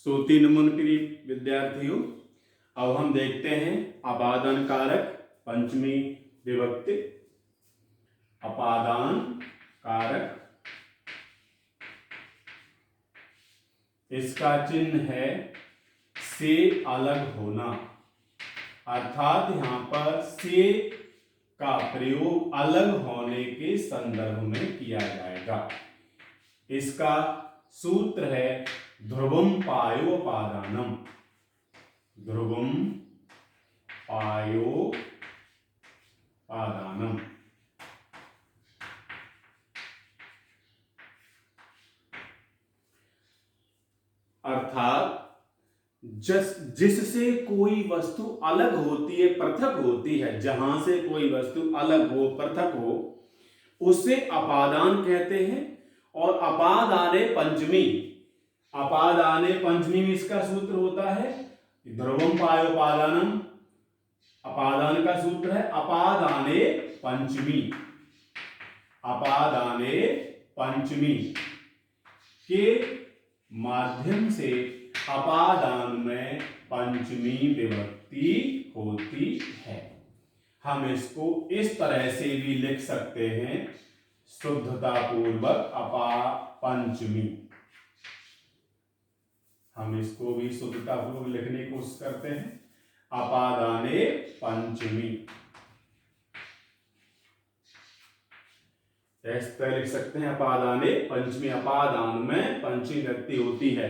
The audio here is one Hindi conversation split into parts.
श्रुति नमन प्रिय विद्यार्थियों, अब हम देखते हैं अपादान कारक पंचमी विभक्ति। अपादान कारक, इसका चिन्ह है से अलग होना, अर्थात यहां पर से का प्रयोग अलग होने के संदर्भ में किया जाएगा। इसका सूत्र है ध्रुवम पायोपादानम। ध्रुवम पायोपादानम। अर्थात जिससे कोई वस्तु अलग होती है, पृथक होती है, जहां से कोई वस्तु अलग हो, पृथक हो, उसे अपादान कहते हैं। और अपादाने पंचमी, अपादाने पंचमी में इसका सूत्र होता है ध्रुवम पायोपादानम। अपादान का सूत्र है अपादाने पंचमी। अपादाने पंचमी के माध्यम से अपादान में पंचमी विभक्ति होती है। हम इसको इस तरह से भी लिख सकते हैं, शुद्धता पूर्वक पंचमी। हम इसको भी शुद्धता पूर्वक लिखने की कोशिश करते हैं, अपादाने पंचमी। इस तरह लिख सकते हैं अपादाने पंचमी। अपादान में पंचमी विभक्ति होती है।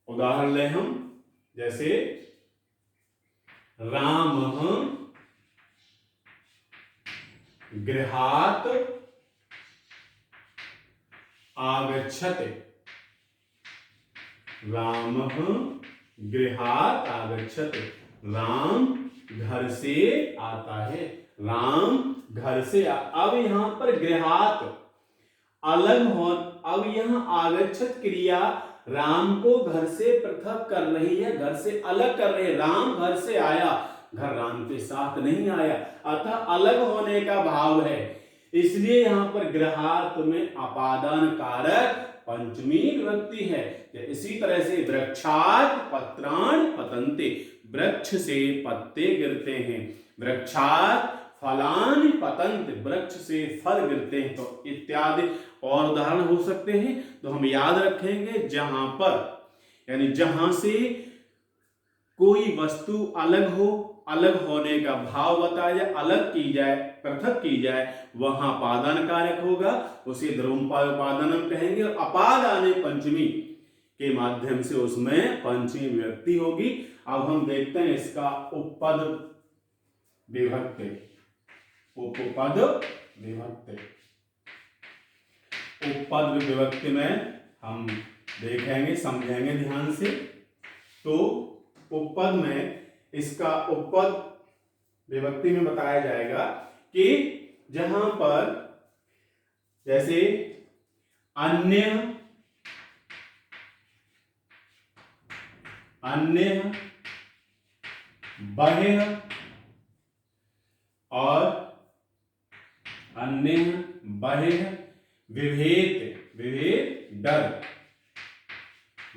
उदाहरण लें हम, जैसे रामः गृहात् आगच्छति। रामः गृहात् आगच्छति, राम घर से आता है। राम घर से अब यहां पर गृहात अलग हो, अब यहां आगच्छत क्रिया राम को घर से पृथक कर रही है, घर से अलग कर रही है। राम घर से आया, घर राम के साथ नहीं आया, अतः अलग होने का भाव है। इसलिए यहां पर गृहात में अपादान कारक पंचमी विभक्ति है। इसी तरह से वृक्षात् पत्राणि पतन्ते, वृक्ष से पत्ते गिरते हैं। वृक्षात् फलानि पतन्ते, वृक्ष से फल गिरते हैं। तो इत्यादि और उदाहरण हो सकते हैं। तो हम याद रखेंगे, जहां पर यानी जहां से कोई वस्तु अलग हो, अलग होने का भाव बताया जाए, अलग की जाए, पृथक की जाए, वहां अपादान कारक होगा, उसे ध्रुवम पायोपादानम कहेंगे। और अपादाने पंचमी के माध्यम से उसमें पंचमी विभक्ति होगी। अब हम देखते हैं इसका उपपद विभक्ति। उपपद विभक्ति, उपपद विभक्ति में हम देखेंगे, समझेंगे ध्यान से। तो उपपद में, इसका उपपद विभक्ति में बताया जाएगा कि जहां पर जैसे अन्य, अन्य, बह्य और अन्य, बह्य, विभेद, विभेद डर,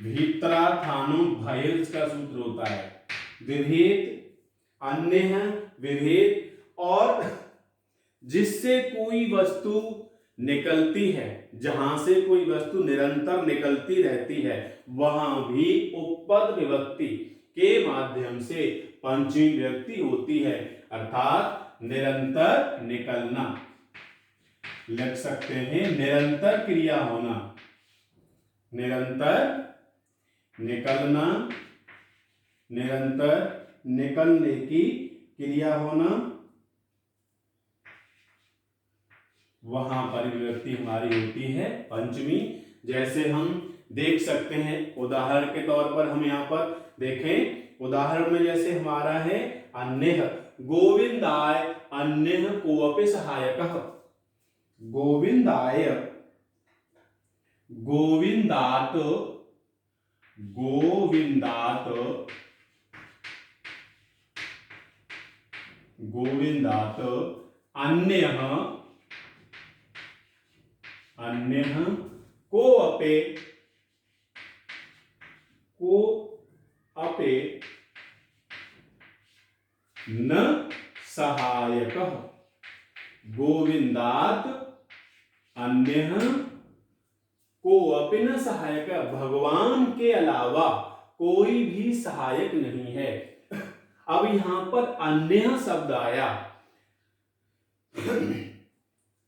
भीतरार्थानु भय का सूत्र होता है। विभेद, अन्य, विभेद और जिससे कोई वस्तु निकलती है, जहां से कोई वस्तु निरंतर निकलती रहती है, वहां भी उपपद विभक्ति के माध्यम से पंचमी विभक्ति होती है। अर्थात निरंतर निकलना, लिख सकते हैं निरंतर क्रिया होना, निरंतर निकलना, निरंतर निकलने की क्रिया होना, वहां पर विभक्ति हमारी होती है पंचमी। जैसे हम देख सकते हैं, उदाहरण के तौर पर हम यहां पर देखें। उदाहरण में जैसे हमारा है अन्यः, गोविंदाय अन्यः कोऽपि सहायकः। गोविंदाय, गोविंदात, गोविंदात, गोविंदात अन्यः, अन्यः कोऽपि सहायकः गोविंदात् अन्यः कोऽपि न सहायकः, भगवान के अलावा कोई भी सहायक नहीं है। अब यहां पर अन्य शब्द आया,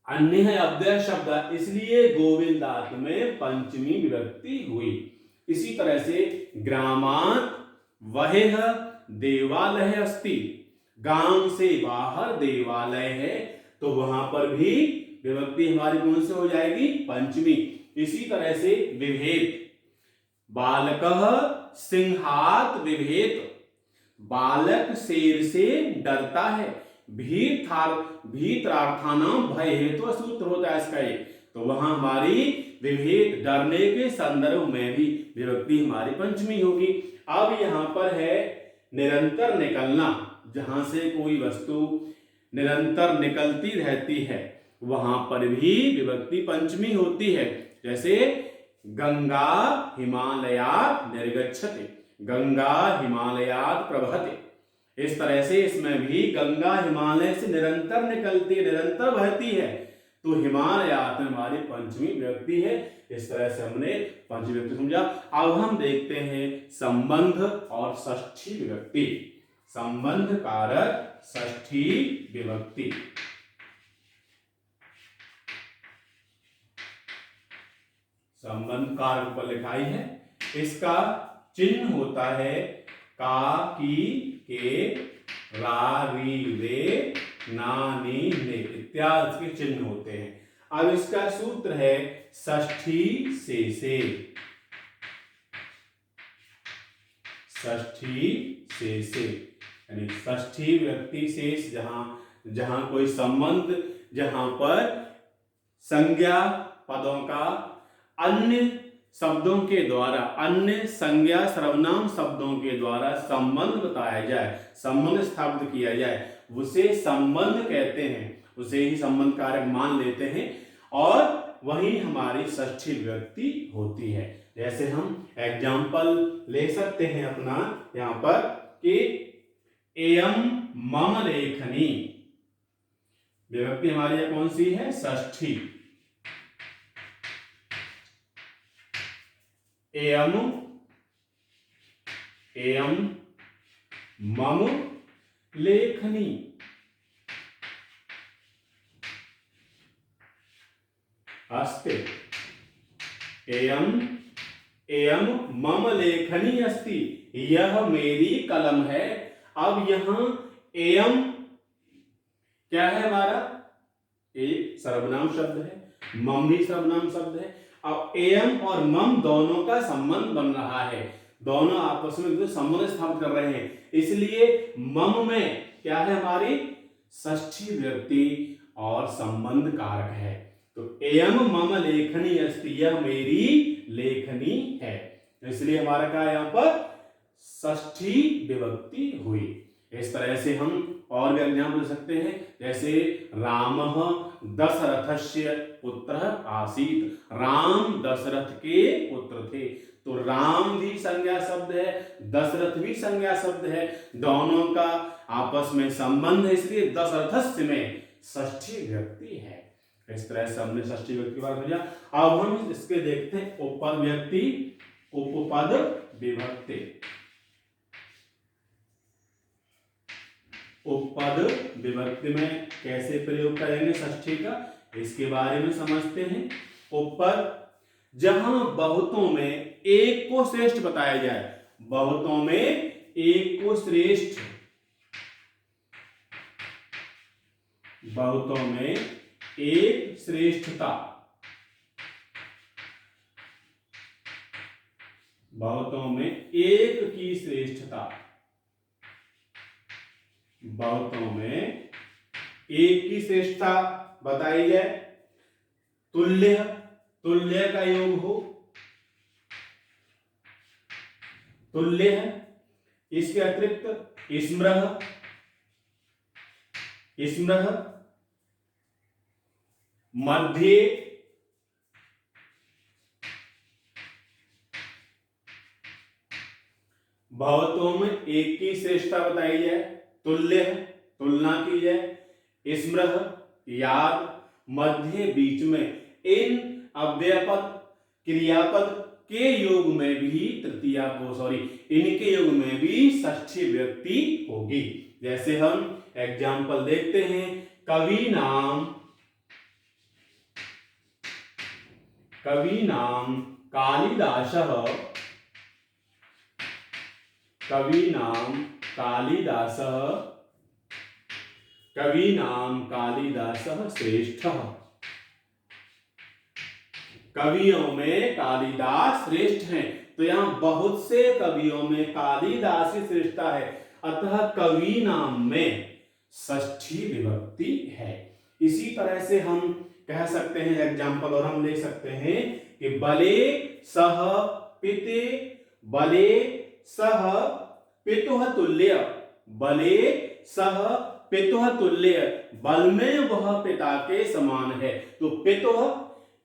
अन्य अव्यय शब्द, इसलिए गोविंदात् में पंचमी विभक्ति हुई। इसी तरह से ग्रामात् वहेह देवालय अस्ति, गांव से बाहर देवालय है, तो वहां पर भी विभक्ति हमारी कौन से हो जाएगी? पंचमी। इसी तरह से विभेद, बालकः सिंहात् विभेत, बालक शेर से डरता है। भीतरार्थानाम भय हेतु सूत्र होता है इसका एक, तो वहां हमारी विभेद डरने के संदर्भ में भी विभक्ति हमारी पंचमी होगी। अब यहां पर है निरंतर निकलना, जहां से कोई वस्तु निरंतर निकलती रहती है वहां पर भी विभक्ति पंचमी होती है। जैसे गंगा हिमालयात् निर्गच्छति, गंगा हिमालयात् प्रवहति। इस तरह से इसमें भी गंगा हिमालय से निरंतर निकलती है, निरंतर बहती है, तो हिमालयात् में हमारी पंचमी विभक्ति है। इस तरह से हमने पंचमी विभक्ति समझा। अब हम देखते हैं संबंध और षष्ठी विभक्ति। संबंध कारक षष्ठी विभक्ति। संबंध कारक पर लिखाई है, इसका चिन्ह होता है का, की, के, रा, री, रे, ना, नी, ने इत्यादि के चिन्ह होते हैं। अब इसका सूत्र है षष्ठी से। षष्ठी से यानी षष्ठी व्यक्ति शेष, जहां कोई संबंध, जहां पर संज्ञा पदों का अन्य शब्दों के द्वारा, अन्य संज्ञा सर्वनाम शब्दों के द्वारा संबंध बताया जाए, संबंध स्थापित किया जाए, उसे संबंध कहते हैं, उसे ही संबंध कारक मान लेते हैं, और वही हमारी षष्ठी विभक्ति होती है। जैसे हम एग्जाम्पल ले सकते हैं अपना यहां पर कि एयम मम लेखनी, विभक्ति हमारी कौन सी है? षष्ठी। एयम मम लेखनी, अस्ति। एयम मम लेखनी अस्ति, यह मेरी कलम है। अब यहां एयम क्या है हमारा? एक सर्वनाम शब्द है, मम भी सर्वनाम शब्द है। अब एयम और मम दोनों का संबंध बन रहा है, दोनों आपस में संबंध स्थापित कर रहे हैं, इसलिए मम में क्या है हमारी? षष्ठी विभक्ति और संबंध कारक है। तो एयम मम लेखनी अस्ति, यह मेरी लेखनी है, इसलिए हमारा क्या यहाँ पर? षष्ठी विभक्ति हुई। इस तरह से हम और भी एग्जाम्पल दे सकते हैं, जैसे रामः दशरथस्य पुत्रः आसीत्, राम दशरथ के पुत्र थे। तो राम भी संज्ञा शब्द है, दशरथ भी संज्ञा शब्द है, दोनों का आपस में संबंध है, इसलिए दशरथस्य में षष्ठी विभक्ति है। इस तरह से हमने षष्ठी विभक्ति की बात समझा। अब हम इसके देखते हैं उपपद विभक्ति, उपपद विभक्ति। उपपद विभक्ति में कैसे प्रयोग करेंगे षष्ठी का, इसके बारे में समझते हैं। उपपद जहां बहुतों में एक को श्रेष्ठ बताया जाए, बहुतों में एक को श्रेष्ठ, बहुतों में एक श्रेष्ठता, बहुतों में एक की श्रेष्ठता, बहुतों में एक की श्रेष्ठता बताई जाए। तुल्य, तुल्य का योग हो, तुल्य है। इसके अतिरिक्त स्मृह, स्मृह, मध्य, बहुतों में एक की श्रेष्ठता बताई जाए, तुल्य है, तुलना की जाए। स्मृह याद, मध्य बीच में, इन अव्ययपद क्रियापद के योग में भी तृतीया को इनके योग में भी षष्ठी विभक्ति होगी। जैसे हम एग्जाम्पल देखते हैं, कवि नाम कालिदासः, कवि नाम कालिदासः श्रेष्ठः। कवियों में कालिदास श्रेष्ठ हैं, तो यहाँ बहुत से कवियों में कालिदास ही श्रेष्ठता है, अतः कवि नाम में षष्ठी विभक्ति है। इसी तरह से हम कह सकते हैं एग्जाम्पल और हम ले सकते हैं कि बले सह पितुः तुल्य, बले सह पितुः तुल्य, बल में वह पिता के समान है। तो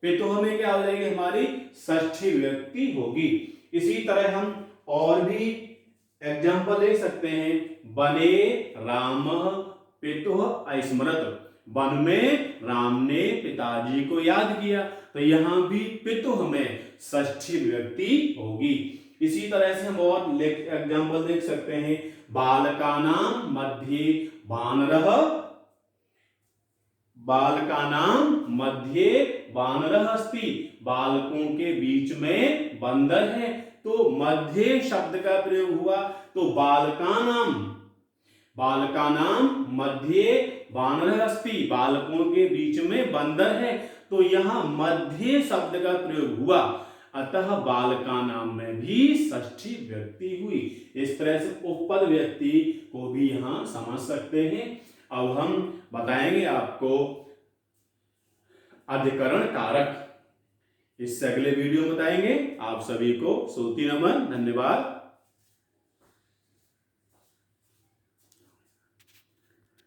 पितुः में क्या हो जाएगी, हमारी षष्ठी विभक्ति होगी। इसी तरह हम और भी एग्जाम्पल ले सकते हैं, बने राम पितुः अस्मरत, वन में राम ने पिताजी को याद किया, तो यहां भी पितुः में षष्ठी विभक्ति होगी। इसी तरह से हम और एग्जाम्पल देख सकते हैं, बालकानां मध्ये वानरः, बालकानां मध्ये वानरः अस्ति, बालकों के बीच में बंदर है, तो मध्य शब्द का प्रयोग हुआ, तो बालकानां मध्ये वानरः अस्ति, बालकों के बीच में बंदर है, तो यहां मध्य शब्द का प्रयोग हुआ, अतः बालकानां में भी षष्ठी विभक्ति हुई। इस तरह से उपपद व्यक्ति को भी यहां समझ सकते हैं। अब हम बताएंगे आपको अधिकरण कारक, इससे अगले वीडियो बताएंगे। आप सभी को स्तुति नमन, धन्यवाद।